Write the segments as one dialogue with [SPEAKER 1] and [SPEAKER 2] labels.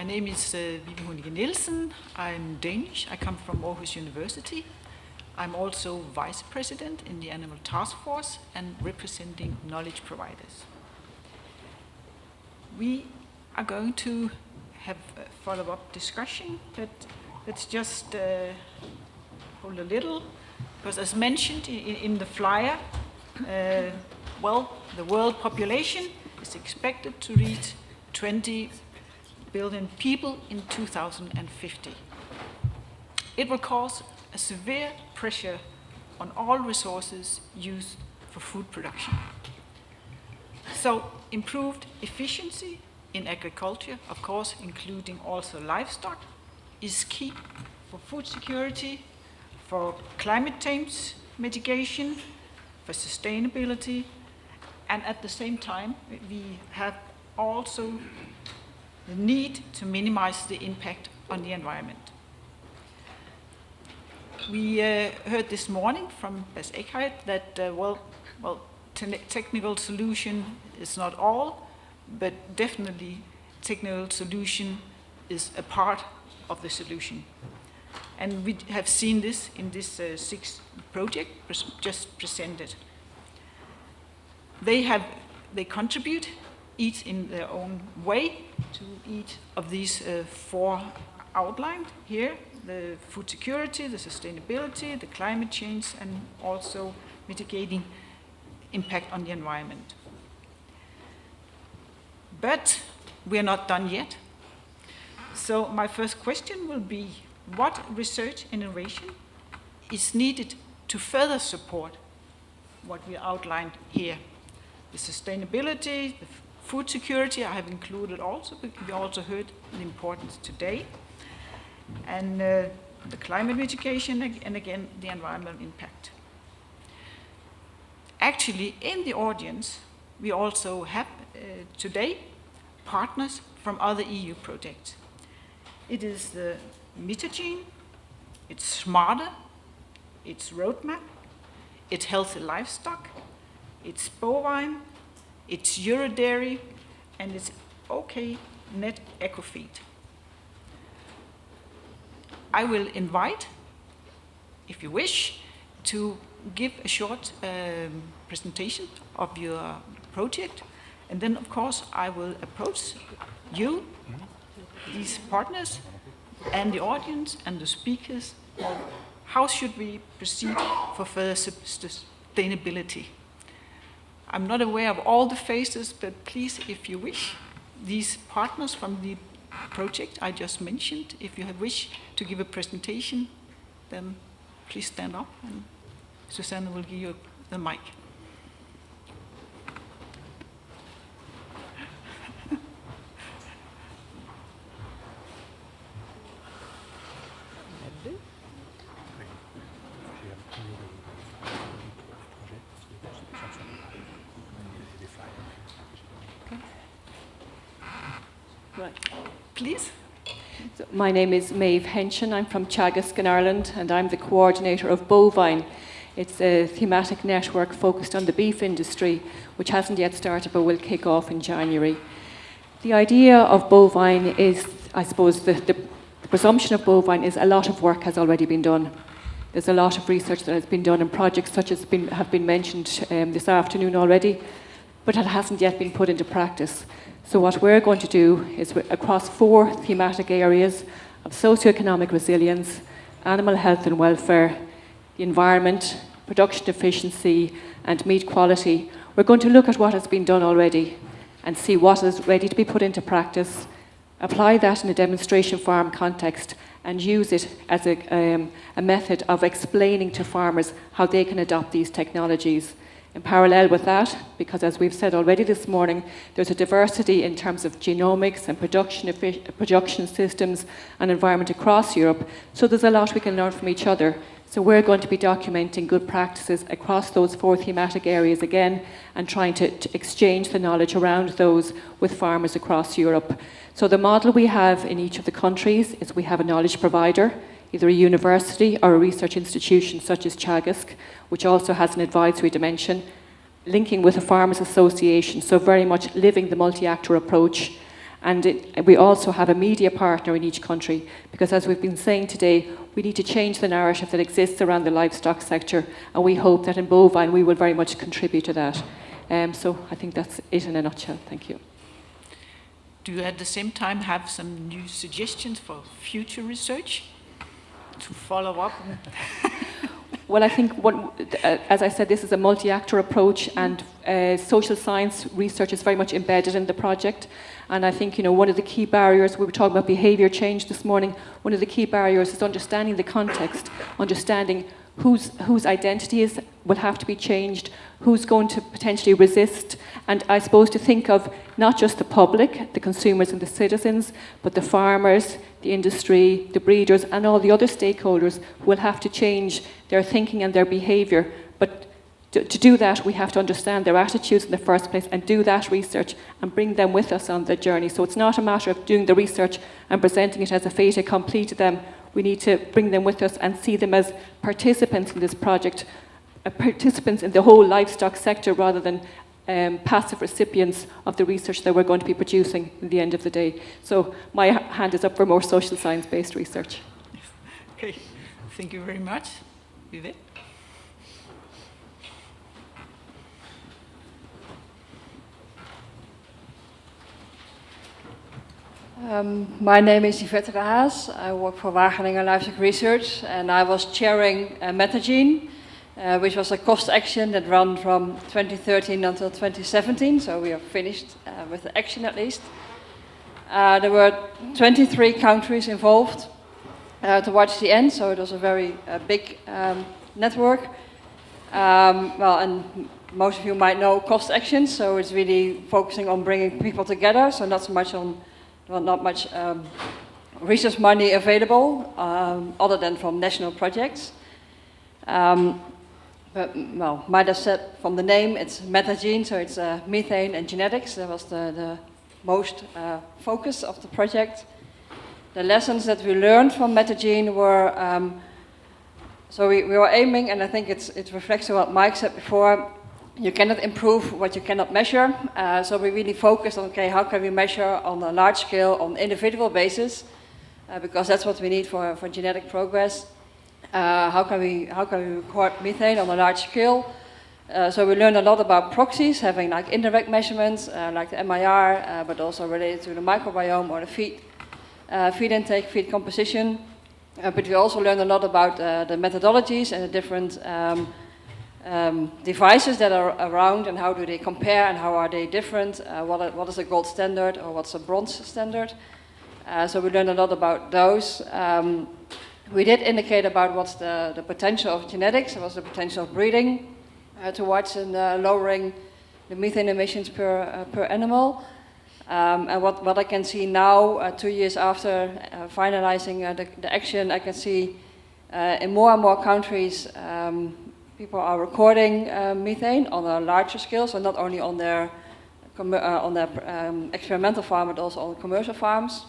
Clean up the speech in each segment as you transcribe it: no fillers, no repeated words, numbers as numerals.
[SPEAKER 1] My name is Vivi H. Nielsen. I'm Danish. I come from Aarhus University. I'm also Vice President in the Animal Task Force and representing knowledge providers. We are going to have a follow-up discussion, but let's just hold a little, because as mentioned in the flyer, the world population is expected to reach 20 billion people in 2050. It will cause a severe pressure on all resources used for food production. So improved efficiency in agriculture, of course, including also livestock, is key for food security, for climate change mitigation, for sustainability, and at the same time, we have also the need to minimize the impact on the environment. We heard this morning from Bas Eickhout that, technical solution is not all, but definitely technical solution is a part of the solution. And we have seen this in this 6 project just presented. They contribute each in their own way to each of these 4 outlined here: the food security, the sustainability, the climate change, and also mitigating impact on the environment. But we are not done yet. So my first question will be, what research and innovation is needed to further support what we outlined here? The sustainability, the food security I have included also, but we also heard the importance today, and the climate mitigation, and again, the environmental impact. Actually, in the audience, we also have today partners from other EU projects. It is the Methagene, it's Smarter, it's Roadmap, it's HealthyLivestock, it's Bovine, it's Eurodairy, and it's Ok-NetEcoFeed. I will invite, if you wish, to give a short presentation of your project, and then of course I will approach you, these partners, and the audience and the speakers on how should we proceed for further sustainability. I'm not aware of all the faces, but please, if you wish, these partners from the project I just mentioned, if you wish to give a presentation, then please stand up and Susanne will give you the mic.
[SPEAKER 2] Right.
[SPEAKER 1] Please.
[SPEAKER 2] So my name is Maeve Henshin. I'm from Teagasc in Ireland, and I'm the coordinator of Bovine. It's a thematic network focused on the beef industry, which hasn't yet started but will kick off in January. The idea of Bovine is, I suppose, the presumption of Bovine is a lot of work has already been done. There's a lot of research that has been done, and projects such as have been mentioned this afternoon already, but it hasn't yet been put into practice. So what we're going to do is, across 4 thematic areas of socioeconomic resilience, animal health and welfare, the environment, production efficiency, and meat quality, we're going to look at what has been done already and see what is ready to be put into practice, apply that in a demonstration farm context, and use it as a method of explaining to farmers how they can adopt these technologies. In parallel with that, because as we've said already this morning, there's a diversity in terms of genomics and production systems and environment across Europe, so there's a lot we can learn from each other. So we're going to be documenting good practices across those 4 thematic areas again, and trying to exchange the knowledge around those with farmers across Europe. So the model we have in each of the countries is we have a knowledge provider, either a university or a research institution such as Teagasc, which also has an advisory dimension, linking with a farmers association, so very much living the multi-actor approach. And we also have a media partner in each country, because as we've been saying today, we need to change the narrative that exists around the livestock sector, and we hope that in Bovine we will very much contribute to that. So I think that's it in a nutshell. Thank you.
[SPEAKER 1] Do you at the same time have some new suggestions for future research to follow up?
[SPEAKER 2] Well, I think, as I said, this is a multi-actor approach, and social science research is very much embedded in the project. And I think, one of the key barriers, we were talking about behaviour change this morning, one of the key barriers is understanding the context, understanding whose identities will have to be changed, who's going to potentially resist, and I suppose to think of not just the public, the consumers and the citizens, but the farmers, the industry, the breeders, and all the other stakeholders will have to change their thinking and their behaviour. But to do that, we have to understand their attitudes in the first place and do that research and bring them with us on the journey. So it's not a matter of doing the research and presenting it as a fait accompli to them. We need to bring them with us and see them as participants in this project, participants in the whole livestock sector rather than passive recipients of the research that we're going to be producing at the end of the day. So my hand is up for more social science-based research.
[SPEAKER 1] Okay, thank you very much. Vivi?
[SPEAKER 3] My name is Vivi H. I work for Wageningen Livestock Research, and I was chairing Methagene, which was a cost action that ran from 2013 until 2017, so we are finished with the action at least. There were 23 countries involved towards the end, so it was a very big network. Well, and most of you might know cost actions, so it's really focusing on bringing people together, so not so much on not much research money available, other than from national projects. But, well, might have said from the name, it's Methagene, so it's methane and genetics. That was the most focus of the project. The lessons that we learned from Methagene were, so we were aiming, and I think it reflects on what Mike said before, you cannot improve what you cannot measure. So we really focused on, okay, how can we measure on a large scale, on individual basis, because that's what we need for genetic progress. How can we record methane on a large scale? So we learned a lot about proxies, having like indirect measurements, like the MIR, but also related to the microbiome or the feed intake, feed composition. But we also learned a lot about the methodologies and the different devices that are around, and how do they compare and how are they different, what is a gold standard or what's a bronze standard. So we learned a lot about those. We did indicate about what's the potential of genetics, what's the potential of breeding towards lowering the methane emissions per animal. And what I can see now, 2 years after finalizing the action, I can see in more and more countries people are recording methane on a larger scale, so not only on their experimental farm, but also on commercial farms.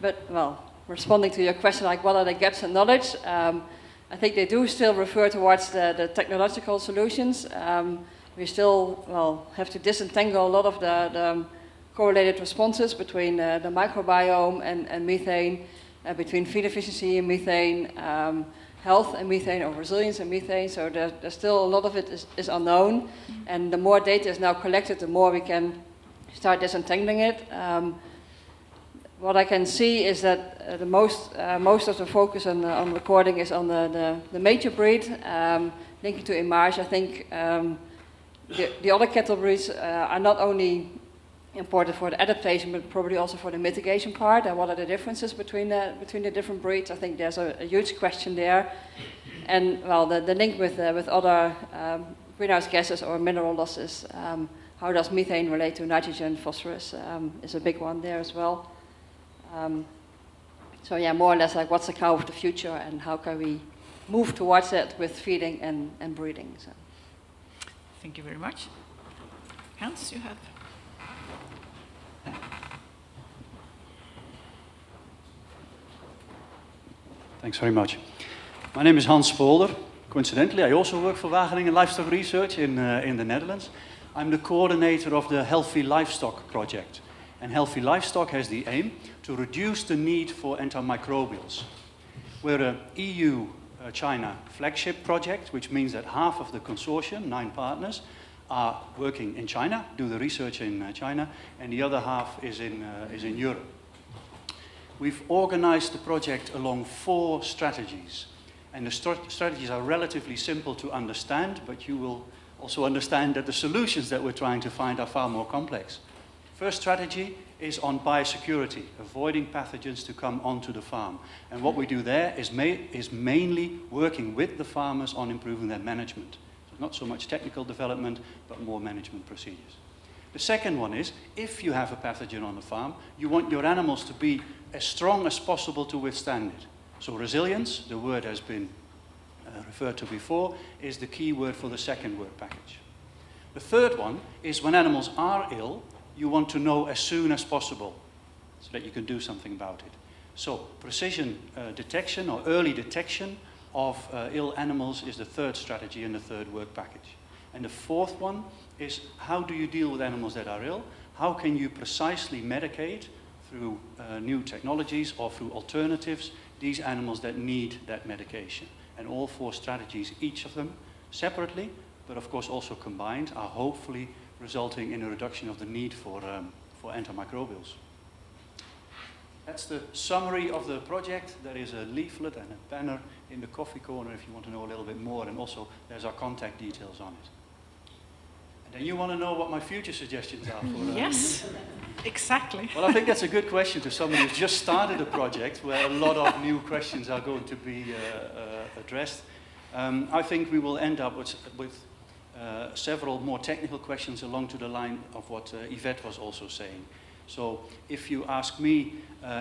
[SPEAKER 3] But, well, responding to your question, like what are the gaps in knowledge, I think they do still refer towards the technological solutions. We still, well, have to disentangle a lot of the correlated responses between the microbiome and methane, between feed efficiency and methane, health and methane, or resilience and methane. So there's still a lot of it is unknown, and the more data is now collected, the more we can start disentangling it. What I can see is that the most of the focus on recording is on the major breed, linking to image. I think the other cattle breeds are not only important for the adaptation, but probably also for the mitigation part. And what are the differences between the different breeds? I think there's a huge question there. And well, the link with other greenhouse gases or mineral losses. How does methane relate to nitrogen, phosphorus? Is a big one there as well. So yeah, more or less like what's the cow of the future, and how can we move towards that with feeding and breeding. So.
[SPEAKER 1] Thank you very much. Hans, you have.
[SPEAKER 4] Thanks very much. My name is Hans Polder. Coincidentally, I also work for Wageningen Livestock Research in the Netherlands. I'm the coordinator of the Healthy Livestock Project. And Healthy Livestock has the aim to reduce the need for antimicrobials. We're an EU-China flagship project, which means that half of the consortium, 9 partners, are working in China, do the research in China, and the other half is in Europe. We've organized the project along 4 strategies. And the strategies are relatively simple to understand, but you will also understand that the solutions that we're trying to find are far more complex. First strategy is on biosecurity, avoiding pathogens to come onto the farm. And what we do there is mainly working with the farmers on improving their management. So not so much technical development, but more management procedures. The second one is, if you have a pathogen on the farm, you want your animals to be as strong as possible to withstand it. So resilience, the word has been referred to before, is the key word for the second word package. The third one is when animals are ill, you want to know as soon as possible so that you can do something about it. So precision detection or early detection of ill animals is the third strategy and the third work package. And the fourth one is, how do you deal with animals that are ill? How can you precisely medicate through new technologies or through alternatives these animals that need that medication? And all 4 strategies, each of them separately, but of course also combined, are hopefully resulting in a reduction of the need for antimicrobials. That's the summary of the project. There is a leaflet and a banner in the coffee corner if you want to know a little bit more, and also there's our contact details on it. And then you want to know what my future suggestions are for
[SPEAKER 1] Yes, exactly.
[SPEAKER 4] Well, I think that's a good question to someone who's just started a project where a lot of new questions are going to be addressed. I think we will end up with several more technical questions along to the line of what Yvette was also saying. So if you ask me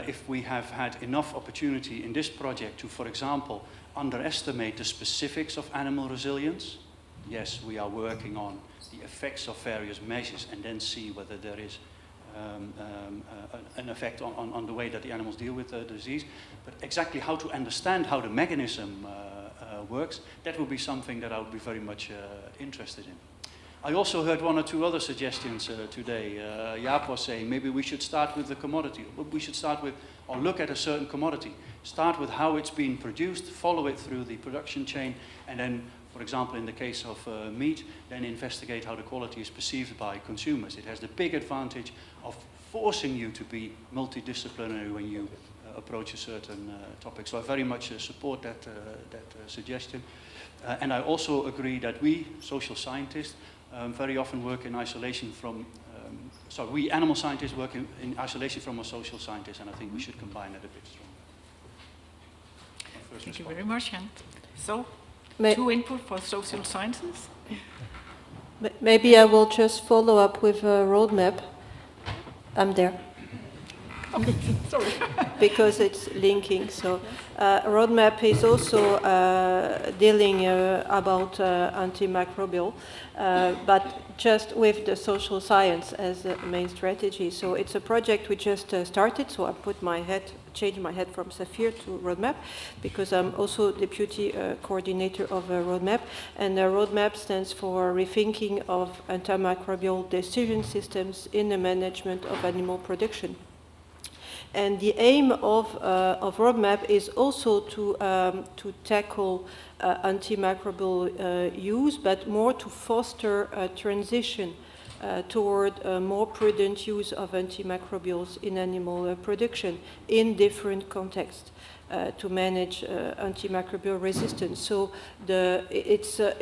[SPEAKER 4] if we have had enough opportunity in this project to, for example, underestimate the specifics of animal resilience, yes, we are working on the effects of various measures and then see whether there is an effect on the way that the animals deal with the disease. But exactly how to understand how the mechanism works, that will be something that I would be very much interested in. I also heard 1 or 2 other suggestions today. Jaap was saying maybe we should start with the commodity. We should start with, or look at a certain commodity. Start with how it's being produced, follow it through the production chain, and then, for example, in the case of meat, then investigate how the quality is perceived by consumers. It has the big advantage of forcing you to be multidisciplinary when you approach a certain topic. So I very much support that suggestion. And I also agree that we, social scientists, very often work in isolation from, we animal scientists work in isolation from a social scientist, and I think we should combine that a bit stronger.
[SPEAKER 1] Thank you very much, Jan. So,
[SPEAKER 5] May-
[SPEAKER 1] 2 input for social sciences.
[SPEAKER 5] Maybe I will just follow up with a roadmap. I'm there.
[SPEAKER 1] Okay, sorry.
[SPEAKER 5] Because it's linking. So roadmap is also dealing about antimicrobial, but just with the social science as the main strategy. So it's a project we just started. So I changed my head from Saphir to roadmap, because I'm also deputy coordinator of a roadmap. And the roadmap stands for rethinking of antimicrobial decision systems in the management of animal production. And the aim of roadmap is also to tackle antimicrobial use, but more to foster a transition toward a more prudent use of antimicrobials in animal production in different contexts to manage antimicrobial resistance. So it's a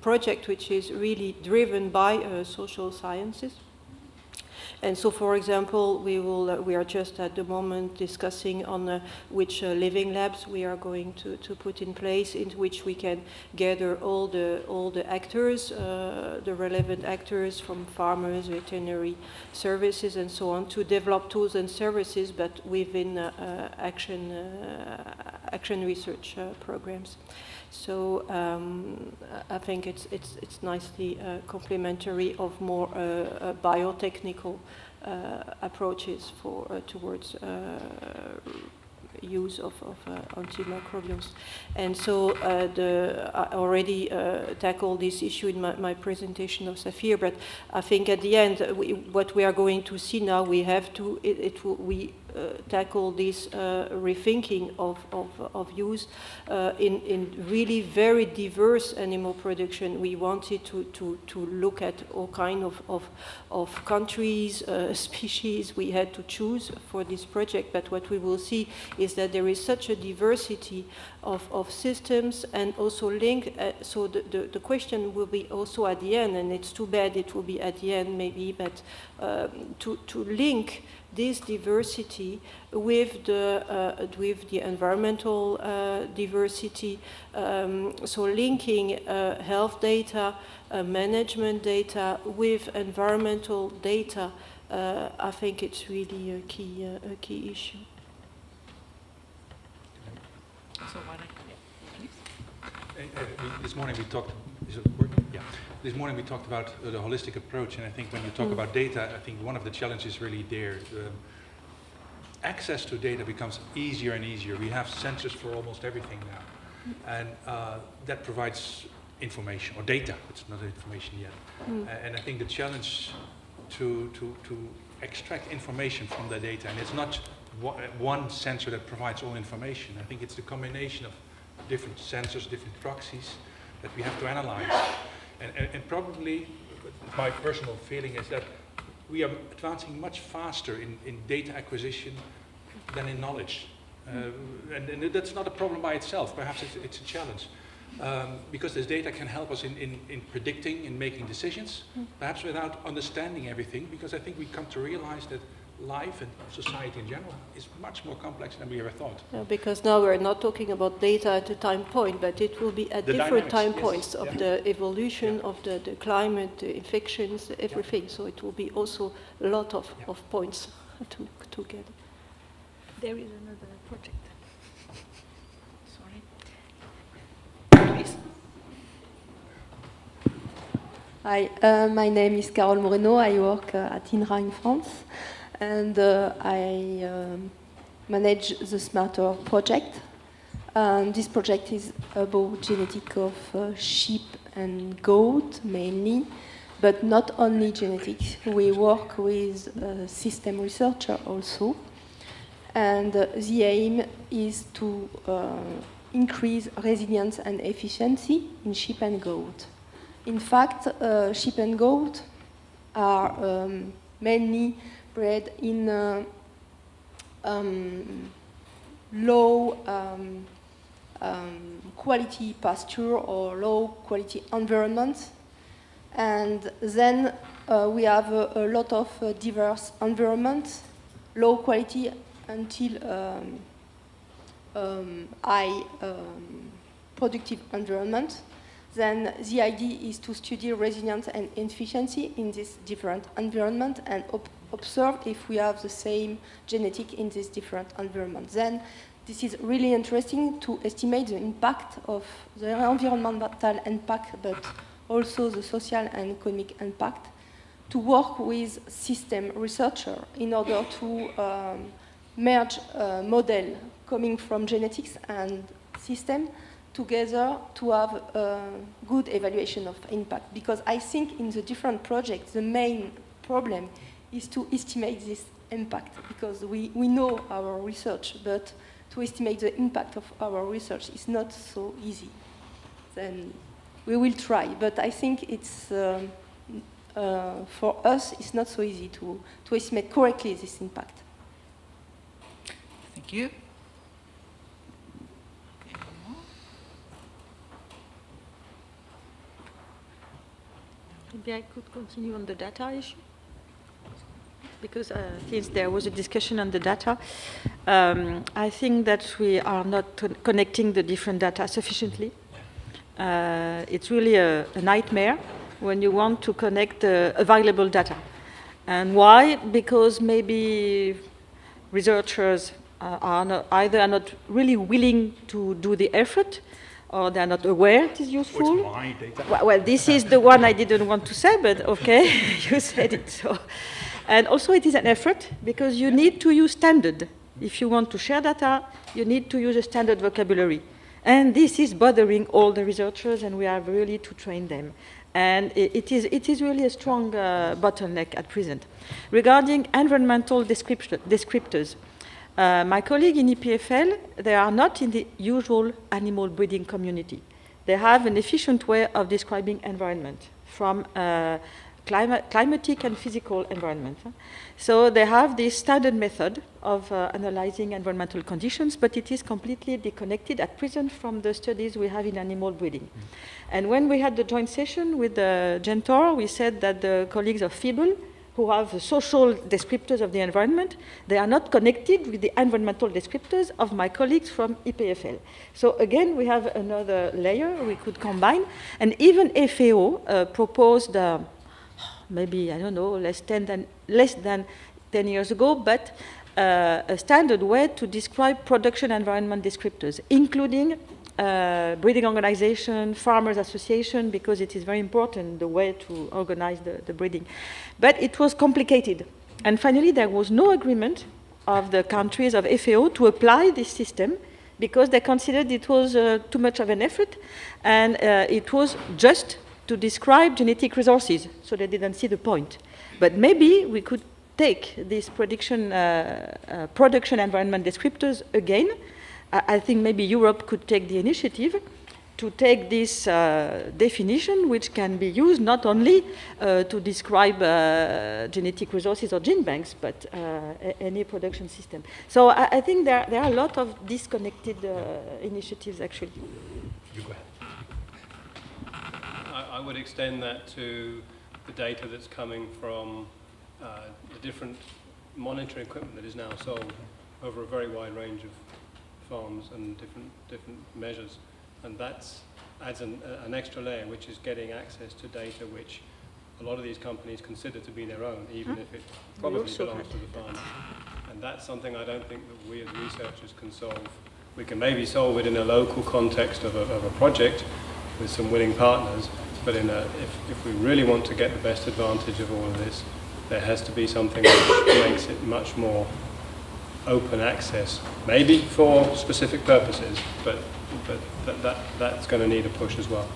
[SPEAKER 5] project which is really driven by social sciences. And so, for example, we are just at the moment discussing on which living labs we are going to put in place, in which we can gather all the actors, the relevant actors from farmers, veterinary services, and so on, to develop tools and services, but within action research programs. So I think it's nicely complementary of more biotechnical approaches towards use of antimicrobials. And so I already tackled this issue in my presentation of Safir, but I think at the end, what we are going to see now, we have to, tackle this rethinking of use in really very diverse animal production. We wanted to look at all kind of countries, species we had to choose for this project, but what we will see is that there is such a diversity of systems and also link, so the question will be also at the end, and it's too bad it will be at the end maybe, but to link this diversity with the environmental diversity, so linking health data, management data with environmental data, I think it's really a key issue.
[SPEAKER 1] So why don't
[SPEAKER 6] This morning we talked. Is it working? Yeah. This morning we talked about the holistic approach, and I think when you talk about data, I think one of the challenges really there. Access to data becomes easier and easier. We have sensors for almost everything now, and that provides information or data. It's not information yet, and I think the challenge to extract information from the data, and it's not one sensor that provides all information. I think it's the combination of different sensors, different proxies that we have to analyze. And probably my personal feeling is that we are advancing much faster in data acquisition than in knowledge. And that's not a problem by itself. Perhaps it's a challenge. Because this data can help us in predicting, in making decisions, perhaps without understanding everything, because I think we come to realize that life and society in general is much more complex than we ever thought.
[SPEAKER 5] Yeah, because now we're not talking about data at a time point, but it will be at the different time points of the evolution of the climate, the infections, everything. So it will be also a lot of points to get.
[SPEAKER 1] There is another project. Sorry. Please.
[SPEAKER 7] Hi, my name is Carole Moreno. I work at INRA in France. And I manage the Smarter project. This project is about genetic of sheep and goat mainly, but not only genetics. We work with system researcher also. And the aim is to increase resilience and efficiency in sheep and goat. In fact, sheep and goat are mainly bred in low quality pasture or low quality environment, and then we have a lot of diverse environments, low quality until high productive environment. Then the idea is to study resilience and efficiency in this different environment and observe if we have the same genetic in this different environment. Then this is really interesting to estimate the impact of the environmental impact, but also the social and economic impact, to work with system researcher in order to merge a model coming from genetics and system together to have a good evaluation of impact. Because I think in the different projects, the main problem is to estimate this impact, because we know our research, but to estimate the impact of our research is not so easy. Then we will try, but I think it's, for us, it's not so easy to estimate correctly this impact.
[SPEAKER 1] Thank you.
[SPEAKER 8] Maybe I could continue on the data issue, because since there was a discussion on the data, I think that we are not connecting the different data sufficiently. It's really a nightmare when you want to connect available data. And why? Because maybe researchers are not really willing to do the effort, or they are not aware it is useful.
[SPEAKER 6] What's my data?
[SPEAKER 8] Well, this is the one I didn't want to say, but okay, you said it. So. And also it is an effort, because you need to use standard If you want to share data, you need to use a standard vocabulary. And this is bothering all the researchers, and we have really to train them. And it is really a strong bottleneck at present. Regarding environmental descriptors, my colleague in EPFL, they are not in the usual animal breeding community. They have an efficient way of describing environment from climatic and physical environment. So they have this standard method of analyzing environmental conditions, but it is completely disconnected at present from the studies we have in animal breeding. And when we had the joint session with the Gentor, we said that the colleagues of FIBL, who have the social descriptors of the environment, they are not connected with the environmental descriptors of my colleagues from EPFL. So again, we have another layer we could combine. And even FAO proposed, maybe, I don't know, less than 10 years ago, but a standard way to describe production environment descriptors, including breeding organization, farmers association, because it is very important the way to organize the breeding. But it was complicated. And finally, there was no agreement of the countries of FAO to apply this system because they considered it was too much of an effort, and it was just to describe genetic resources, so they didn't see the point. But maybe we could take these production environment descriptors again. I think maybe Europe could take the initiative to take this definition, which can be used not only to describe genetic resources or gene banks, but any production system. So I think there are a lot of disconnected initiatives, actually.
[SPEAKER 6] You go ahead.
[SPEAKER 9] I would extend that to the data that's coming from the different monitoring equipment that is now sold over a very wide range of farms and different measures, and that adds an extra layer, which is getting access to data which a lot of these companies consider to be their own, even if it probably belongs to the farmer. And that's something I don't think that we as researchers can solve. We can maybe solve it in a local context of a project with some willing partners, but if we really want to get the best advantage of all of this, there has to be something that makes it much more open access, maybe for specific purposes, but that's going to need a push as well.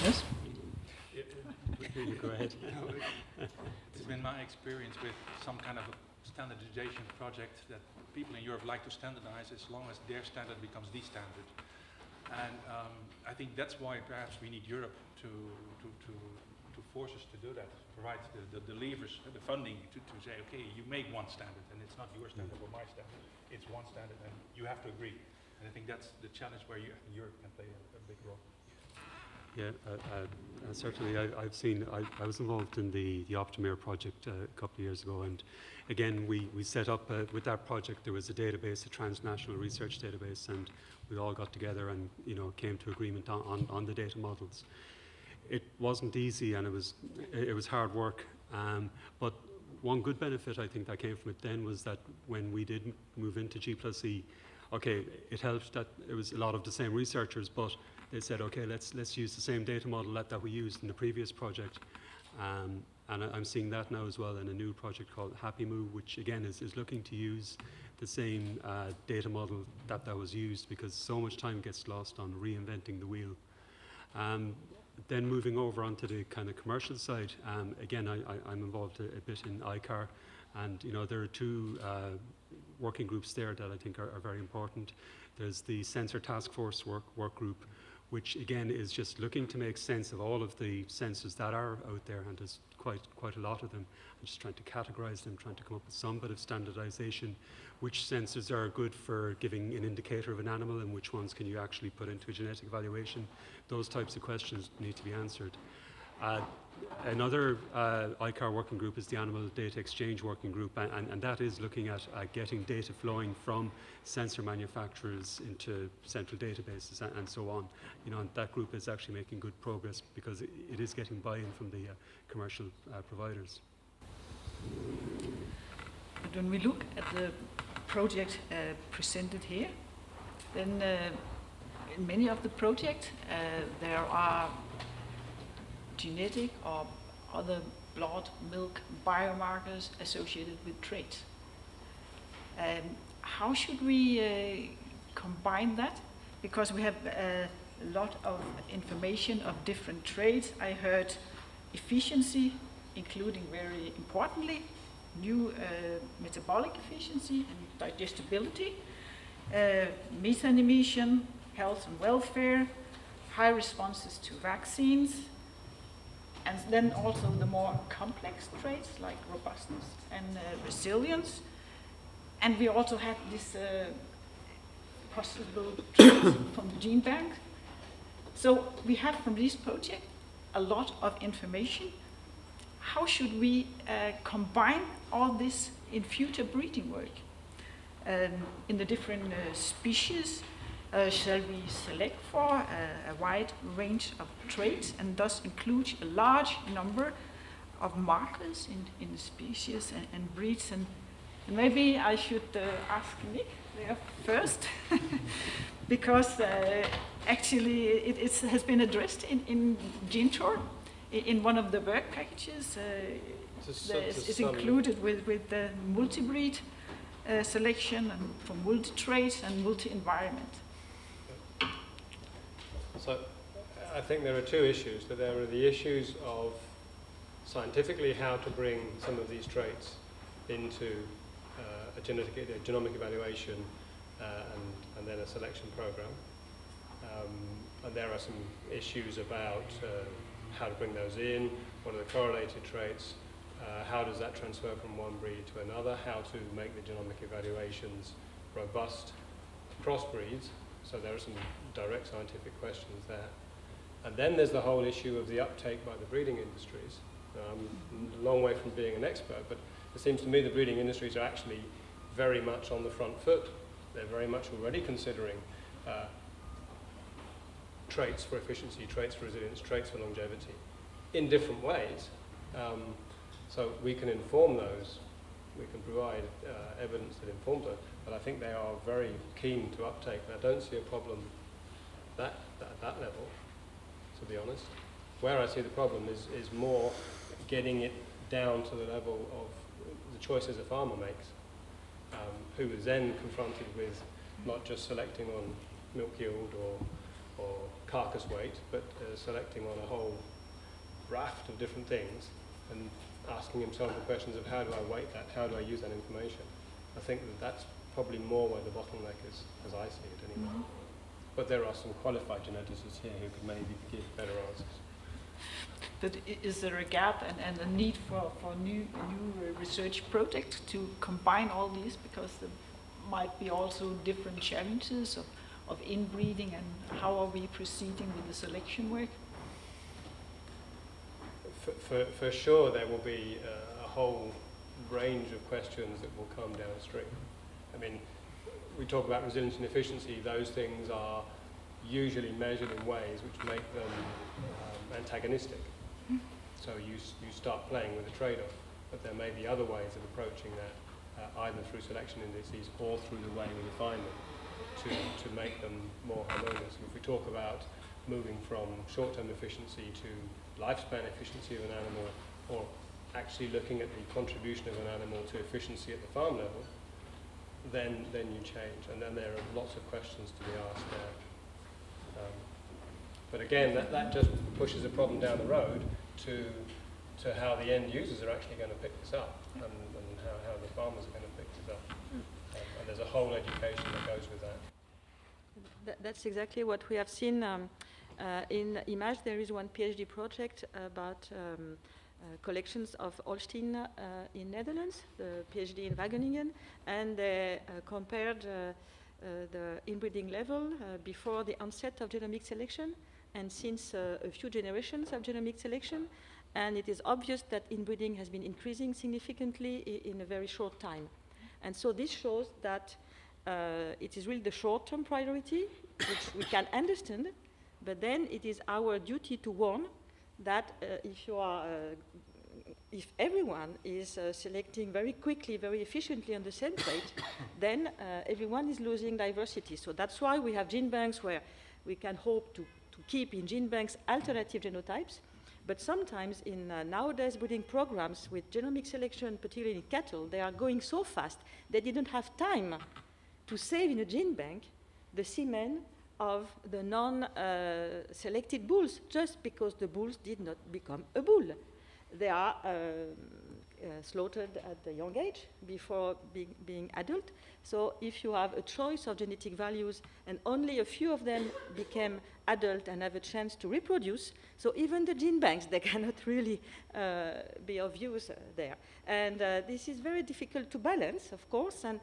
[SPEAKER 1] Yes?
[SPEAKER 6] Go ahead. It's been my experience with some kind of a standardization project that people in Europe like to standardize as long as their standard becomes the standard. And I think that's why perhaps we need Europe to force us to do that, provide the levers, the funding to say, okay, you make one standard, and it's not your standard or my standard, it's one standard, and you have to agree. And I think that's the challenge where Europe can play a big role.
[SPEAKER 10] Yeah, certainly I've seen, I was involved in the Optimare project a couple of years ago, and again, we set up, with that project, there was a database, a transnational research database, and we all got together and, came to agreement on the data models. It wasn't easy, and it was hard work, but one good benefit I think that came from it then was that when we did move into G+E, okay, it helped that it was a lot of the same researchers, but they said, okay, let's use the same data model that we used in the previous project. And I'm seeing that now as well in a new project called Happy Moo, which again is looking to use the same data model that was used, because so much time gets lost on reinventing the wheel. Then moving over onto the kind of commercial side, again, I'm involved a bit in ICAR, and there are two working groups there that I think are very important. There's the Sensor Task Force work group, which again is just looking to make sense of all of the sensors that are out there, and there's quite a lot of them. I'm just trying to categorize them, trying to come up with some bit of standardization. Which sensors are good for giving an indicator of an animal, and which ones can you actually put into a genetic evaluation? Those types of questions need to be answered. Another ICAR working group is the Animal Data Exchange Working Group, and that is looking at getting data flowing from sensor manufacturers into central databases and so on. And that group is actually making good progress because it is getting buy-in from the commercial providers.
[SPEAKER 1] But when we look at the project presented here, then in many of the projects there are genetic or other blood, milk, biomarkers associated with traits. How should we combine that? Because we have a lot of information of different traits. I heard efficiency, including very importantly, new metabolic efficiency and digestibility, methane emission, health and welfare, high responses to vaccines, and then also the more complex traits like robustness and resilience. And we also had this possible traits from the gene bank. So we have from this project a lot of information. How should we combine all this in future breeding work? In the different species, shall we select for a wide range of traits and thus include a large number of markers in the species and breeds? And maybe I should ask Nick there first, because actually it has been addressed in GeneTour, in one of the work packages. It's included with the multi-breed selection and for multi-trait and multi-environment.
[SPEAKER 9] So I think there are two issues. That there are the issues of scientifically how to bring some of these traits into a genomic evaluation and then a selection program. And there are some issues about how to bring those in, what are the correlated traits, how does that transfer from one breed to another, how to make the genomic evaluations robust crossbreeds. So there are some direct scientific questions there. And then there's the whole issue of the uptake by the breeding industries. I'm a long way from being an expert, but it seems to me the breeding industries are actually very much on the front foot. They're very much already considering traits for efficiency, traits for resilience, traits for longevity in different ways. So we can inform those, we can provide evidence that informs those, but I think they are very keen to uptake, and I don't see a problem at that level, to be honest. Where I see the problem is more getting it down to the level of the choices a farmer makes, who is then confronted with not just selecting on milk yield or carcass weight, but selecting on a whole raft of different things and asking himself the questions of how do I weight that, how do I use that information. I think that's probably more where the bottleneck is, as I see it anyway. Mm-hmm. But there are some qualified geneticists here who could maybe give better answers.
[SPEAKER 1] But is there a gap and a need for new research projects to combine all these, because there might be also different challenges of inbreeding, and how are we proceeding with the selection work?
[SPEAKER 9] For sure there will be a whole range of questions that will come downstream. I mean, we talk about resilience and efficiency, those things are usually measured in ways which make them antagonistic. So you start playing with a trade-off, but there may be other ways of approaching that, either through selection indices or through the way we define them to make them more harmonious. And if we talk about moving from short-term efficiency to lifespan efficiency of an animal, or actually looking at the contribution of an animal to efficiency at the farm level, then you change, and then there are lots of questions to be asked there. But again, that just pushes a problem down the road to how the end users are actually going to pick this up, and how the farmers are going to pick this up. And there's a whole education that goes with that.
[SPEAKER 8] That's exactly what we have seen. In Image, there is one PhD project about collections of Holstein in Netherlands, the PhD in Wageningen, and they compared the inbreeding level before the onset of genomic selection and since a few generations of genomic selection. And it is obvious that inbreeding has been increasing significantly in a very short time. And so this shows that it is really the short-term priority, which we can understand, but then it is our duty to warn that if everyone is selecting very quickly, very efficiently on the same trait, then everyone is losing diversity. So that's why we have gene banks where we can hope to keep in gene banks alternative genotypes, But sometimes in nowadays breeding programs with genomic selection, particularly in cattle, they are going so fast they didn't have time to save in a gene bank the semen of the non-selected bulls, just because the bulls did not become a bull. They are slaughtered at a young age before being adult. So if you have a choice of genetic values and only a few of them became adult and have a chance to reproduce, so even the gene banks, they cannot really be of use there. And this is very difficult to balance, of course, and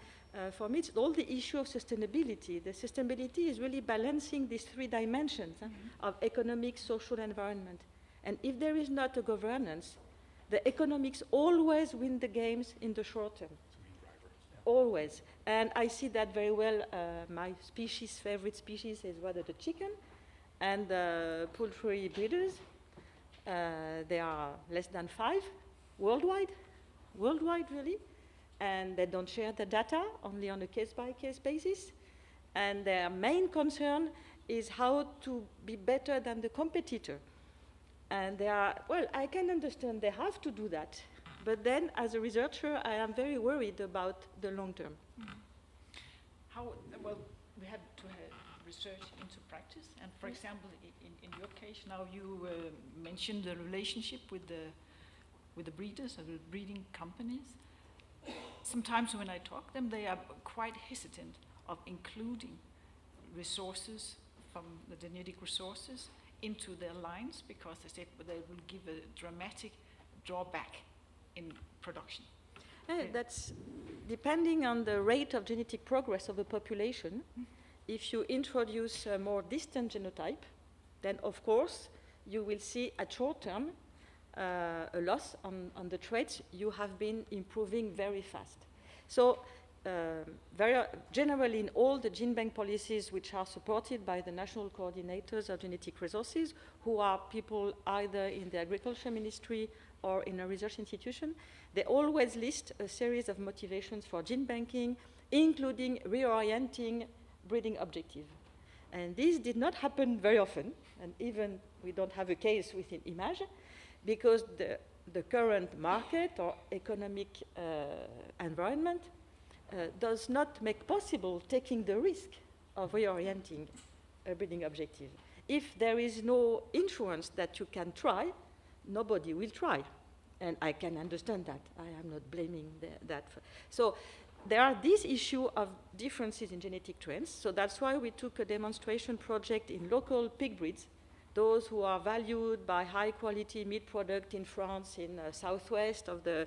[SPEAKER 8] for me, it's all the issue of sustainability. The sustainability is really balancing these three dimensions of economic, social, environment. And if there is not a governance, the economics always win the games in the short term. Always. And I see that very well. My favorite species is rather the chicken and the poultry breeders. They are less than 5 worldwide really. And they don't share the data, only on a case-by-case basis. And their main concern is how to be better than the competitor. And they are, well, I can understand they have to do that. But then, as a researcher, I am very worried about the long term.
[SPEAKER 1] How, well, we had to have research into practice. And for example, in your case, now you mentioned the relationship with the breeders or the breeding companies. Sometimes when I talk to them, they are quite hesitant of including resources from the genetic resources into their lines because they said they will give a dramatic drawback in production.
[SPEAKER 8] That's depending on the rate of genetic progress of the population. If you introduce a more distant genotype, then of course you will see at short term a loss on the traits you have been improving very fast. So very generally in all the gene bank policies which are supported by the national coordinators of genetic resources, who are people either in the agriculture ministry or in a research institution, they always list a series of motivations for gene banking, including reorienting breeding objective. And this did not happen very often, and even we don't have a case within IMAGE, because the current market or economic environment does not make possible taking the risk of reorienting a breeding objective. If there is no insurance that you can try, nobody will try. And I can understand that. I am not blaming that. So there are this issue of differences in genetic trends. So that's why we took a demonstration project in local pig breeds, those who are valued by high-quality meat product in France, in southwest of the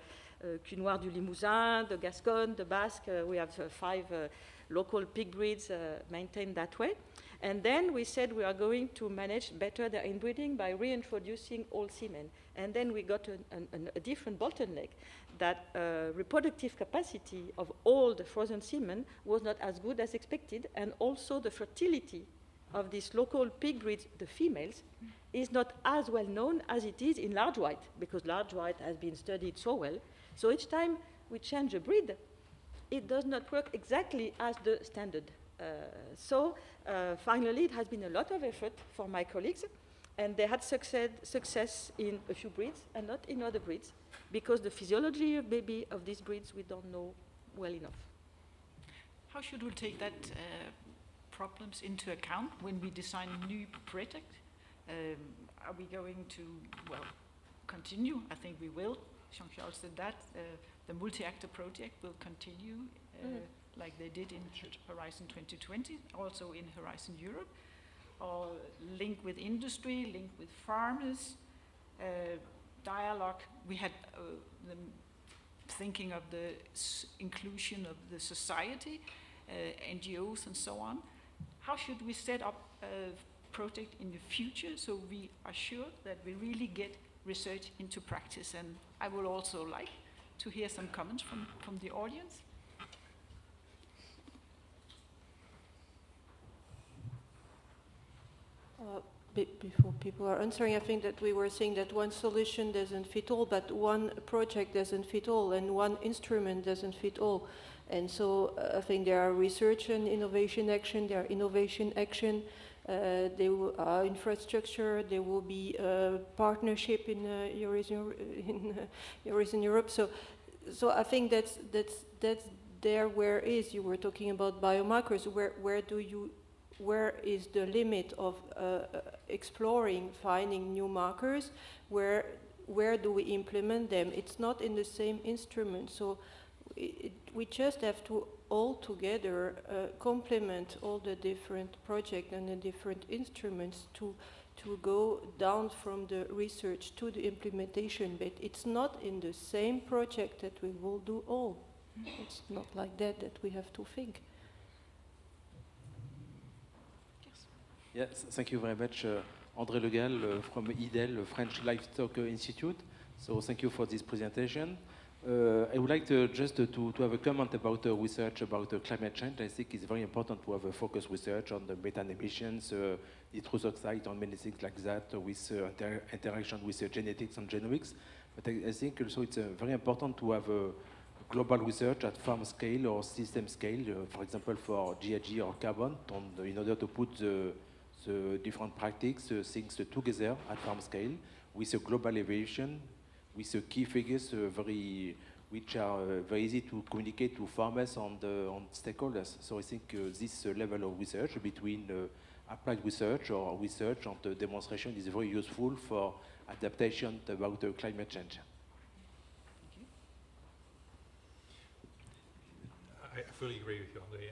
[SPEAKER 8] Cunoir du Limousin, the Gascogne, the Basque. We have 5 local pig breeds maintained that way. And then we said we are going to manage better their inbreeding by reintroducing all semen. And then we got a different bottleneck, that reproductive capacity of all the frozen semen was not as good as expected, and also the fertility of these local pig breeds, the females, is not as well known as it is in large white, because large white has been studied so well. So each time we change a breed, it does not work exactly as the standard. So finally, it has been a lot of effort for my colleagues, and they had success in a few breeds and not in other breeds, because the physiology of maybe of these breeds we don't know well enough.
[SPEAKER 1] How should we take that problems into account when we design a new project? Are we going to, well, continue? I think we will. Jean-Charles said that. The Multiactor Project will continue like they did in Horizon 2020, also in Horizon Europe, or link with industry, link with farmers, dialogue. We had them thinking of the inclusion of the society, NGOs and so on. How should we set up a project in the future so we are sure that we really get research into practice? And I would also like to hear some comments from the audience.
[SPEAKER 5] Before people are answering, I think that we were saying that one solution doesn't fit all, but one project doesn't fit all, and one instrument doesn't fit all. And so I think there are research and innovation action, there are innovation action, there will infrastructure, there will be partnership in Eurasian Europe. So I think that's there where is, you were talking about biomarkers, where is the limit of exploring, finding new markers, where do we implement them? It's not in the same instrument, so we just have to all together complement all the different projects and the different instruments to go down from the research to the implementation, but it's not in the same project that we will do all. It's not like that we have to think.
[SPEAKER 11] Yes, thank you very much, André Legal from IDEL, French Livestock Institute. So thank you for this presentation. I would like to have a comment about research about climate change. I think it's very important to have a focused research on the methane emissions, nitrous oxide, on many things like that, with interaction with genetics and genomics. But I think also it's very important to have a global research at farm scale or system scale, for example, for GHG or carbon, in order to put the different practices, things together at farm scale with a global evaluation, with the key figures which are very easy to communicate to farmers and stakeholders. So I think this level of research between applied research or research and demonstration is very useful for adaptation about climate change.
[SPEAKER 6] I fully agree with you, André.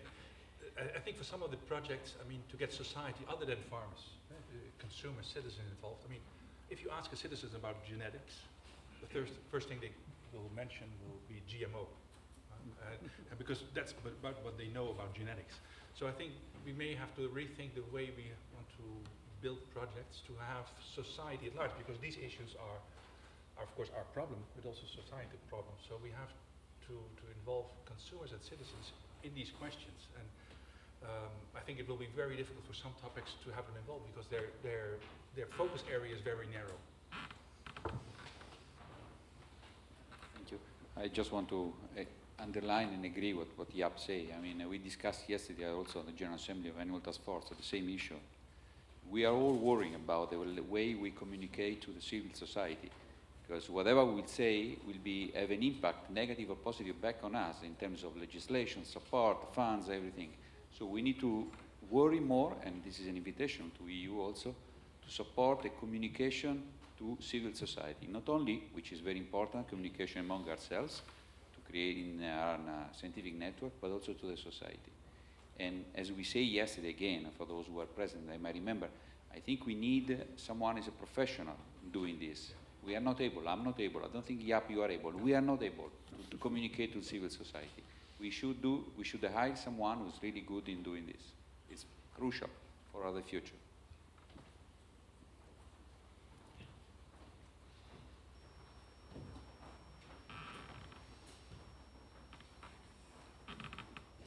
[SPEAKER 6] I think for some of the projects, I mean, to get society other than farmers, consumers, citizens involved. I mean, if you ask a citizen about genetics, the first thing they will mention will be GMO, and because that's about what they know about genetics. So I think we may have to rethink the way we want to build projects to have society at large, because these issues are of course our problem, but also societal problems. So we have to involve consumers and citizens in these questions. And I think it will be very difficult for some topics to have them involved because their focus area is very narrow.
[SPEAKER 12] Thank you. I just want to underline and agree with what Jaap say. I mean, we discussed yesterday also on the General Assembly of Annual Task Force the same issue. We are all worrying about the way we communicate to the civil society, because whatever we say will have an impact, negative or positive, back on us in terms of legislation, support, funds, everything. So we need to worry more, and this is an invitation to EU also, to support the communication to civil society. Not only, which is very important, communication among ourselves, to create in our scientific network, but also to the society. And as we say yesterday again, for those who are present, I might remember, I think we need someone as a professional doing this. We are not able, I'm not able, I don't think Jaap, you are able, we are not able to communicate to civil society. We should hire someone who's really good in doing this. It's crucial for our future.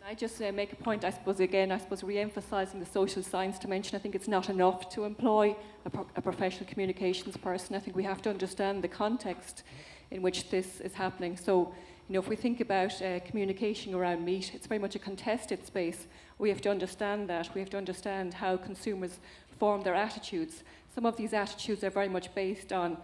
[SPEAKER 2] I just make a point, I suppose re-emphasising the social science dimension. I think it's not enough to employ a professional communications person. I think we have to understand the context in which this is happening. So, you know, if we think about communication around meat, it's very much a contested space. We have to understand that. We have to understand how consumers form their attitudes. Some of these attitudes are very much based on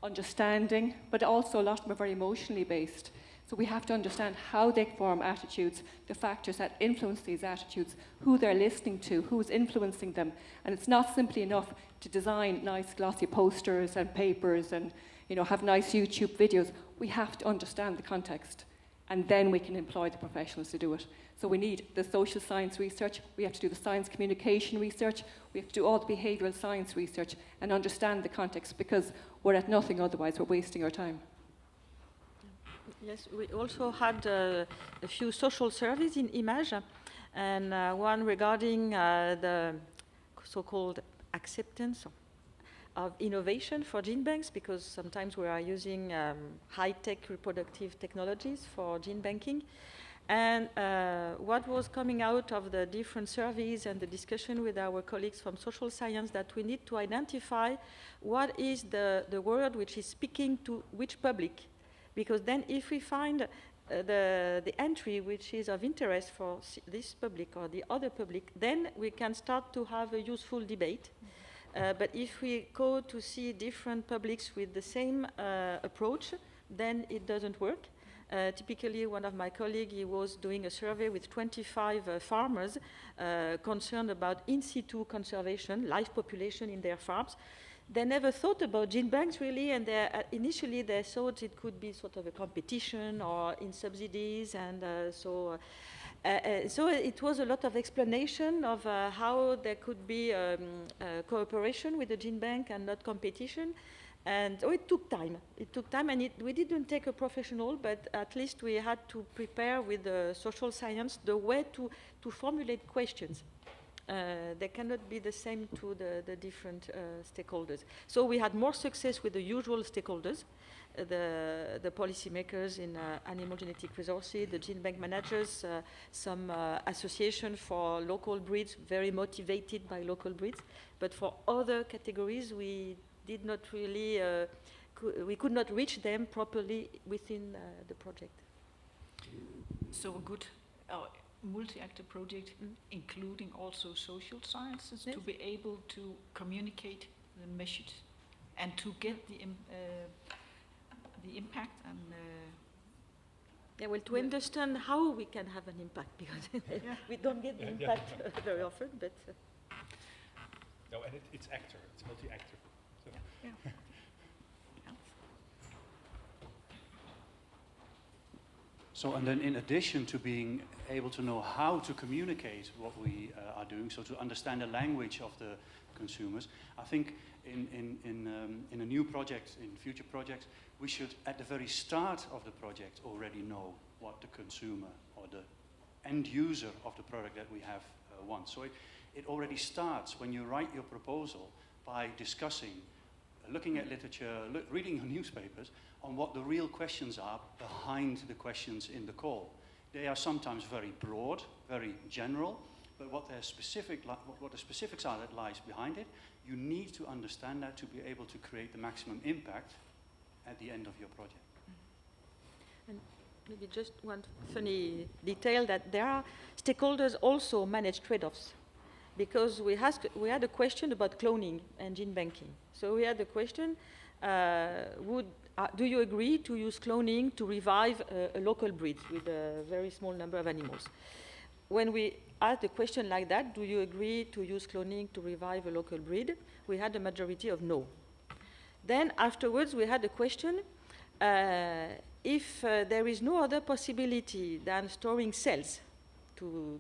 [SPEAKER 2] understanding, but also a lot of them are very emotionally based. So we have to understand how they form attitudes, the factors that influence these attitudes, who they're listening to, who's influencing them. And it's not simply enough to design nice glossy posters and papers and, you know, have nice YouTube videos. We have to understand the context, and then we can employ the professionals to do it. So we need the social science research, we have to do the science communication research, we have to do all the behavioural science research and understand the context, because we're at nothing otherwise, we're wasting our time.
[SPEAKER 8] Yes, we also had a few social surveys in Image, and one regarding the so-called acceptance of innovation for gene banks, because sometimes we are using high-tech reproductive technologies for gene banking. And what was coming out of the different surveys and the discussion with our colleagues from social science, that we need to identify what is the word which is speaking to which public. Because then if we find the entry which is of interest for this public or the other public, then we can start to have a useful debate. But if we go to see different publics with the same approach, then it doesn't work. Typically, one of my colleagues, he was doing a survey with 25 farmers concerned about in situ conservation, live population in their farms. They never thought about gene banks really, and initially they thought it could be sort of a competition or in subsidies, and so it was a lot of explanation of how there could be cooperation with the gene bank and not competition. And it took time. It took time, and we didn't take a professional, but at least we had to prepare with the social science the way to formulate questions. They cannot be the same to the different stakeholders. So we had more success with the usual stakeholders, the policymakers in animal genetic resources, the gene bank managers, some association for local breeds, very motivated by local breeds. But for other categories, we did not really, we could not reach them properly within the project.
[SPEAKER 1] So a good multi-actor project, including also social sciences, yes, to be able to communicate the message and to get the impact and
[SPEAKER 8] yeah, well, to understand how we can have an impact, because we don't get the impact very often, but
[SPEAKER 6] no, and it's actor, it's multi-actor. So.
[SPEAKER 1] Yeah.
[SPEAKER 4] So, and then in addition to being able to know how to communicate what we are doing, so to understand the language of the consumers, I think in a new project, in future projects, we should at the very start of the project already know what the consumer or the end user of the product that we have wants. So it already starts when you write your proposal by discussing, looking at literature, reading your newspapers on what the real questions are behind the questions in the call. They are sometimes very broad, very general, but what the specifics are that lies behind it, you need to understand that to be able to create the maximum impact at the end of your project.
[SPEAKER 8] And maybe just one funny detail, that there are stakeholders also manage trade-offs. Because we had a question about cloning and gene banking. So we had the question, do you agree to use cloning to revive a local breed with a very small number of animals? When we asked a question like that, do you agree to use cloning to revive a local breed? We had a majority of no. Then afterwards we had a question, if there is no other possibility than storing cells,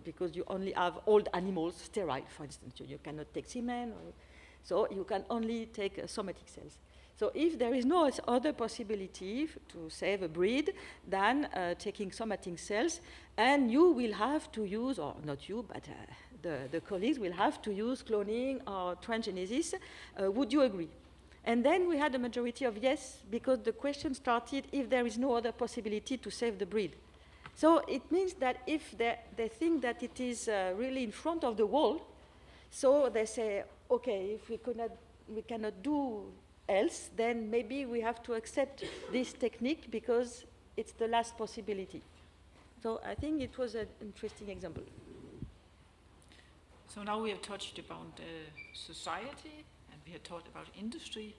[SPEAKER 8] because you only have old animals, sterile, for instance. You cannot take semen, so you can only take somatic cells. So if there is no other possibility to save a breed than taking somatic cells, and you will have to use, or not you, but the colleagues will have to use cloning or transgenesis, would you agree? And then we had a majority of yes, because the question started if there is no other possibility to save the breed. So it means that if they think that it is really in front of the wall, so they say, okay, if we cannot do else, then maybe we have to accept this technique because it's the last possibility. So I think it was an interesting example.
[SPEAKER 1] So now we have touched about society and we have talked about industry.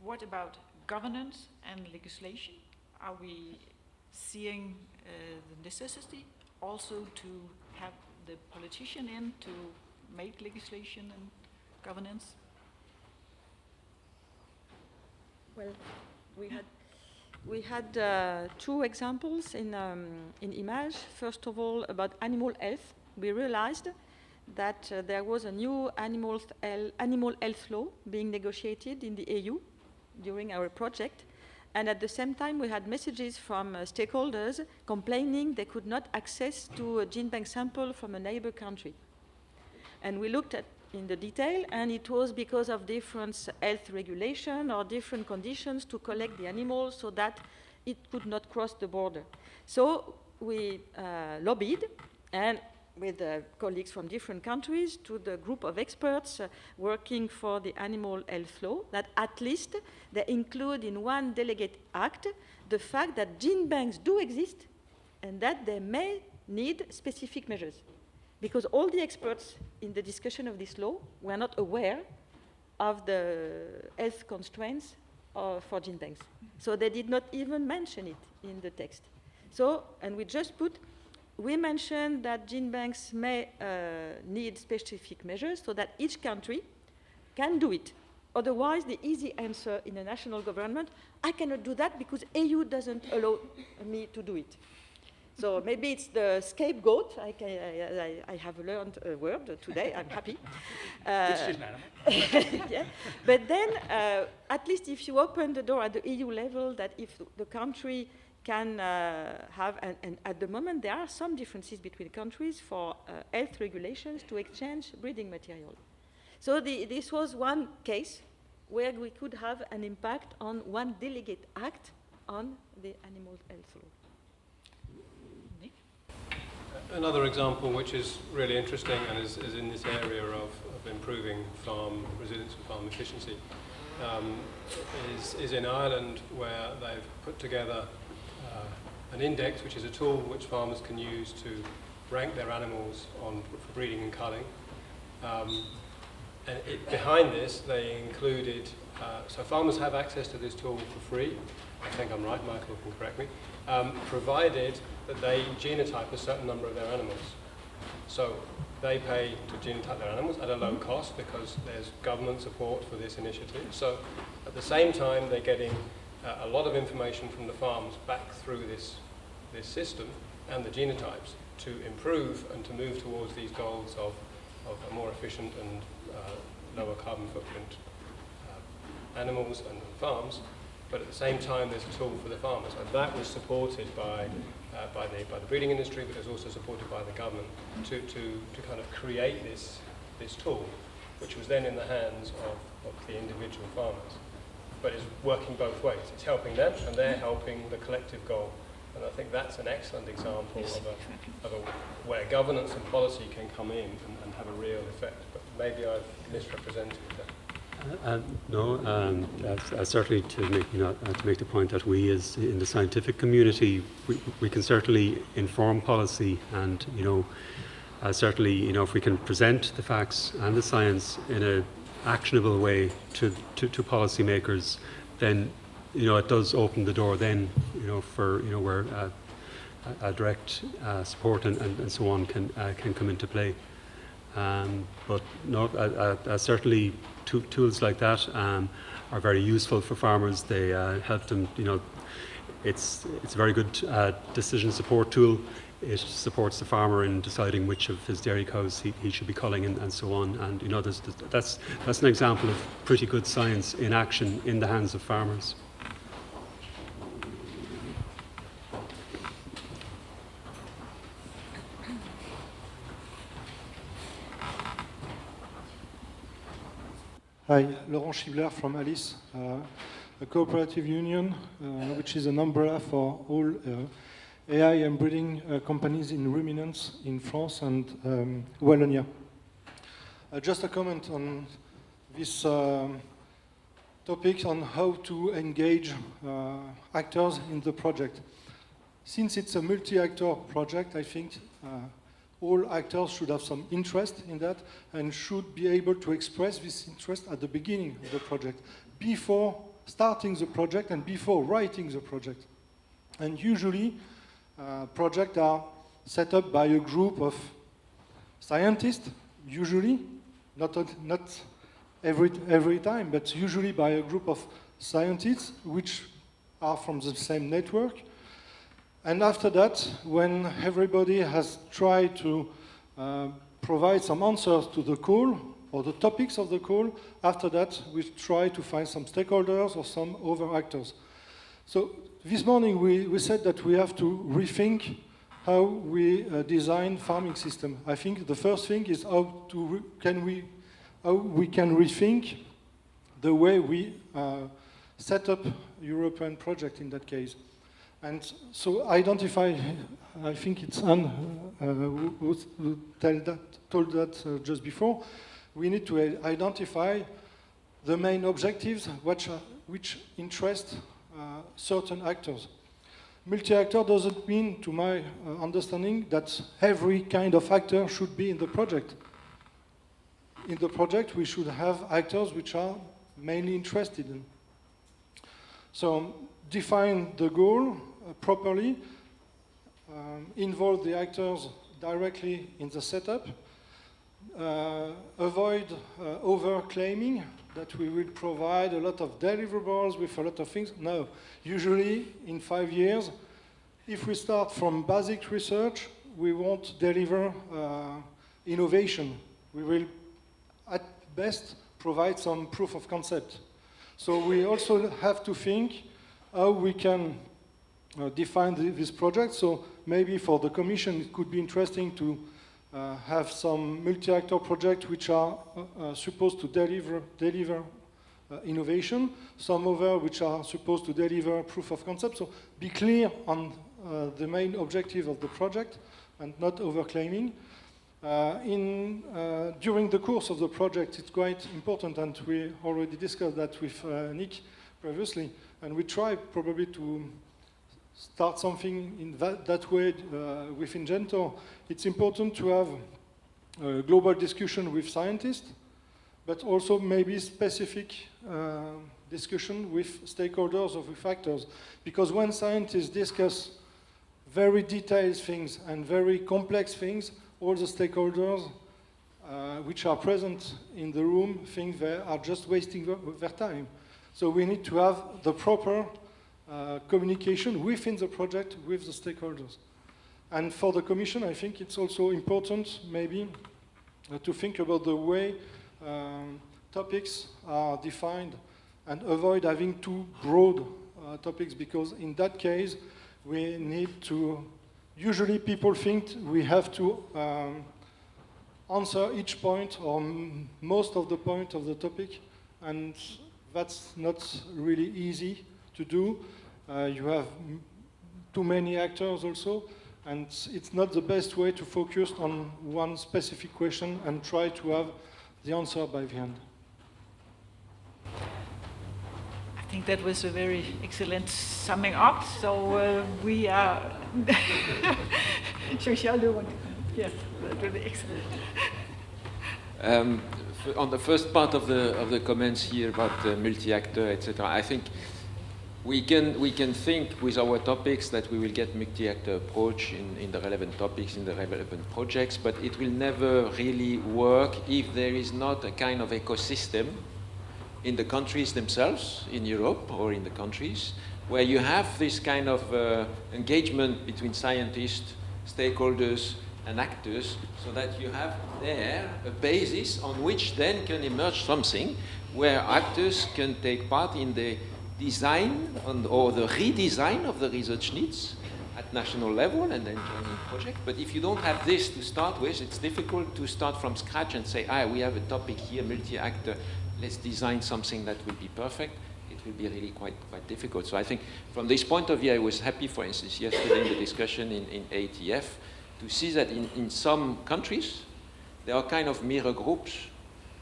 [SPEAKER 1] What about governance and legislation? Are we seeing the necessity also to have the politician in to make legislation and governance?
[SPEAKER 8] Well, we had two examples in Image. First of all, about animal health. We realized that there was a new animal health law being negotiated in the EU during our project. And at the same time, we had messages from stakeholders complaining they could not access to a gene bank sample from a neighbor country. And we looked at in the detail, and it was because of different health regulation or different conditions to collect the animals so that it could not cross the border. So we lobbied, and with colleagues from different countries to the group of experts working for the animal health law, that at least they include in one delegate act the fact that gene banks do exist and that they may need specific measures. Because all the experts in the discussion of this law were not aware of the health constraints for gene banks. So they did not even mention it in the text. So, and we just put, we mentioned that gene banks may need specific measures so that each country can do it. Otherwise, the easy answer in a national government, I cannot do that because EU doesn't allow me to do it. So maybe it's the scapegoat. I have learned a word today. I'm happy.
[SPEAKER 6] It's just an animal.
[SPEAKER 8] Yeah. But then, at least if you open the door at the EU level, that if the country can have, and at the moment there are some differences between countries for health regulations to exchange breeding material. So this was one case where we could have an impact on one delegate act on the animal health law.
[SPEAKER 9] Another example which is really interesting and is in this area of improving farm resilience and farm efficiency is in Ireland, where they've put together an index, which is a tool which farmers can use to rank their animals for breeding and culling. Behind this, they included, so farmers have access to this tool for free. I think I'm right, Michael can correct me, provided that they genotype a certain number of their animals. So they pay to genotype their animals at a low cost because there's government support for this initiative. So at the same time, they're getting a lot of information from the farms back through this system and the genotypes to improve and to move towards these goals of a more efficient and lower carbon footprint animals and farms. But at the same time, there's a tool for the farmers, and that was supported by the breeding industry, but it was also supported by the government to kind of create this tool, which was then in the hands of the individual farmers. But it's working both ways. It's helping them, and they're helping the collective goal. And I think that's an excellent example of where governance and policy can come in and have a real effect. But maybe I've misrepresented that.
[SPEAKER 10] No, certainly to make the point that we, as in the scientific community, we can certainly inform policy, and certainly if we can present the facts and the science in an actionable way to policymakers, then it does open the door then for where a direct support and so on can come into play. But no, certainly tools like that are very useful for farmers. They help them, it's a very good decision support tool. It supports the farmer in deciding which of his dairy cows he should be culling and so on. And that's an example of pretty good science in action in the hands of farmers.
[SPEAKER 13] Hi, Laurent Schibler from Alice, a cooperative union, which is an umbrella for all AI and breeding companies in ruminants in France and Wallonia. Just a comment on this topic on how to engage actors in the project. Since it's a multi-actor project, I think all actors should have some interest in that and should be able to express this interest at the beginning of the project, before starting the project and before writing the project. And usually, projects are set up by a group of scientists, usually, not every time, but usually by a group of scientists which are from the same network. And after that, when everybody has tried to provide some answers to the call or the topics of the call, after that we try to find some stakeholders or some other actors. So this morning we said that we have to rethink how we design farming system. I think the first thing is how we can rethink the way we set up European project in that case. And so identify, I think it's Anne who told that just before, we need to identify the main objectives which interest certain actors. Multi-actor doesn't mean, to my understanding, that every kind of actor should be in the project. In the project, we should have actors which are mainly interested in. So define the goal properly, involve the actors directly in the setup, avoid over-claiming that we will provide a lot of deliverables with a lot of things. No, usually in 5 years, if we start from basic research, we won't deliver innovation. We will, at best, provide some proof of concept. So we also have to think how we can define this project. So maybe for the Commission, it could be interesting to have some multi-actor projects which are supposed to deliver innovation, some other which are supposed to deliver proof of concept. So be clear on the main objective of the project and not over-claiming. During the course of the project, it's quite important, and we already discussed that with Nick previously, and we try probably to start something in that way within Gento. It's important to have a global discussion with scientists, but also maybe specific discussion with stakeholders or with actors. Because when scientists discuss very detailed things and very complex things, all the stakeholders which are present in the room think they are just wasting their time. So we need to have the proper communication within the project with the stakeholders. And for the Commission, I think it's also important maybe to think about the way topics are defined and avoid having too broad topics, because in that case, we need to, usually people think we have to answer each point or most of the point of the topic, and that's not really easy to do. You have too many actors also, and it's not the best way to focus on one specific question and try to have the answer by the end.
[SPEAKER 1] I think that was a very excellent summing up. So we are. Jean-Charles, do you want to comment? Yes, that will be excellent.
[SPEAKER 14] On the first part of the comments here about multi-actor, etc., I think we can think with our topics that we will get multi-actor approach in the relevant topics, in the relevant projects, but it will never really work if there is not a kind of ecosystem in the countries themselves, in Europe or in the countries, where you have this kind of engagement between scientists, stakeholders, and actors, so that you have there a basis on which then can emerge something where actors can take part in the design or the redesign of the research needs at national level and then joining project. But if you don't have this to start with, it's difficult to start from scratch and say, we have a topic here, multi-actor, let's design something that will be perfect. It will be really quite difficult. So I think from this point of view, I was happy, for instance, yesterday in the discussion in ATF, to see that in some countries, there are kind of mirror groups,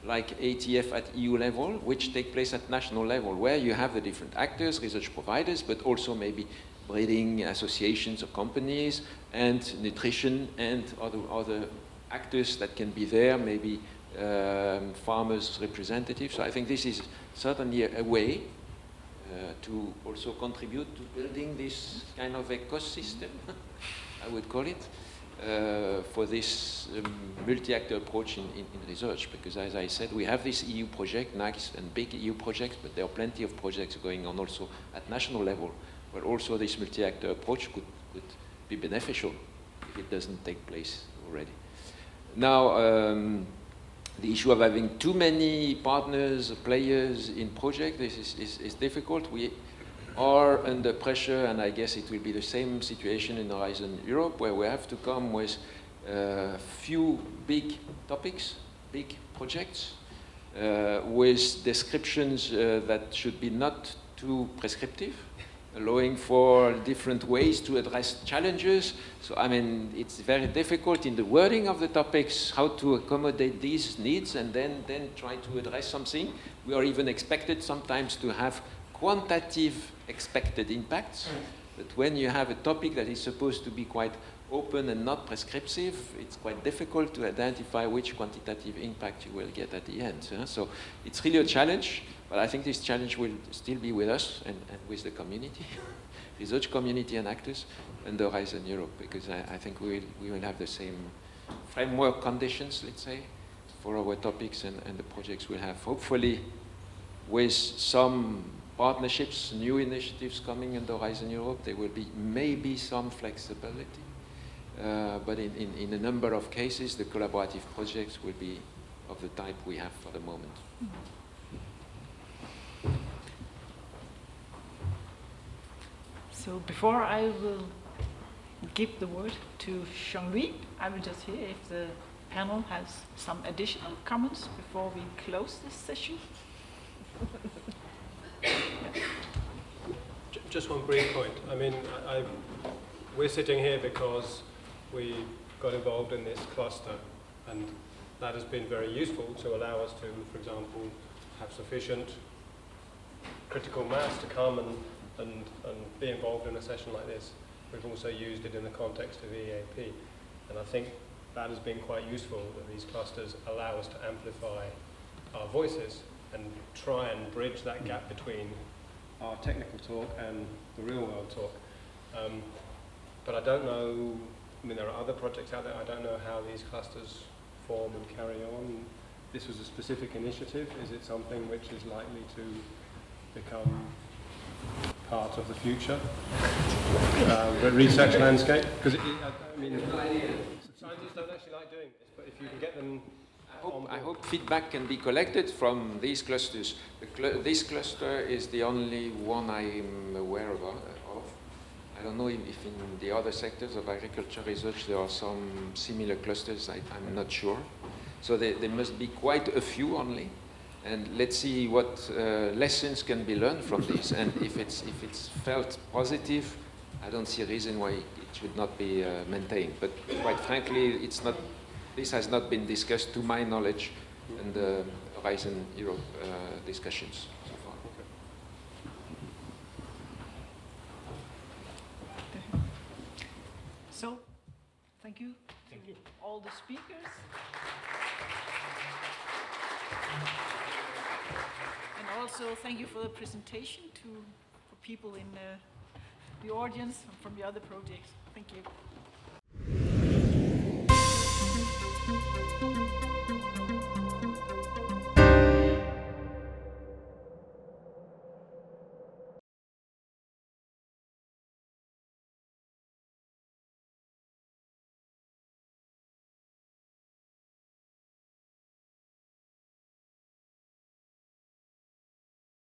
[SPEAKER 14] like ATF at EU level, which take place at national level, where you have the different actors, research providers, but also maybe breeding associations or companies, and nutrition, and other actors that can be there, maybe farmers' representatives. So I think this is certainly a way to also contribute to building this kind of ecosystem, I would call it, for this multi-actor approach in research, because as I said, we have this EU project, nice and big EU projects, but there are plenty of projects going on also at national level, where also this multi-actor approach could be beneficial if it doesn't take place already. Now, the issue of having too many partners, players in project, this is difficult. We are under pressure, and I guess it will be the same situation in Horizon Europe, where we have to come with few big topics, big projects, with descriptions that should be not too prescriptive, allowing for different ways to address challenges. So, I mean, it's very difficult in the wording of the topics how to accommodate these needs and then try to address something. We are even expected sometimes to have quantitative expected impacts. But when you have a topic that is supposed to be quite open and not prescriptive, it's quite difficult to identify which quantitative impact you will get at the end. So it's really a challenge, but I think this challenge will still be with us and with the community, research community and actors, and the Horizon Europe, because I think we will have the same framework conditions, let's say, for our topics and the projects we'll have, hopefully with some partnerships, new initiatives coming in the Horizon Europe, there will be maybe some flexibility. But in a number of cases, the collaborative projects will be of the type we have for the moment.
[SPEAKER 1] So before I will give the word to Jean-Louis, I will just hear if the panel has some additional comments before we close this session.
[SPEAKER 9] Just one brief point. I mean, we're sitting here because we got involved in this cluster, and that has been very useful to allow us to, for example, have sufficient critical mass to come and be involved in a session like this. We've also used it in the context of EAP, and I think that has been quite useful, that these clusters allow us to amplify our voices and try and bridge that gap between our technical talk and the real world talk. But I don't know, I mean, there are other projects out there, I don't know how these clusters form and carry on. This was a specific initiative. Is it something which is likely to become part of the future? The research landscape? Because, I mean, scientists don't actually like doing this, but if you can get them
[SPEAKER 14] I hope feedback can be collected from these clusters. This cluster is the only one I'm aware of. I don't know if in the other sectors of agriculture research there are some similar clusters. I'm not sure. So there must be quite a few only. And let's see what lessons can be learned from this. And if it's felt positive, I don't see a reason why it should not be maintained. But quite frankly, this has not been discussed, to my knowledge, in the Horizon Europe discussions so far.
[SPEAKER 1] So, thank you to all the speakers. And also thank you for the presentation for people in the audience and from the other projects. Thank you.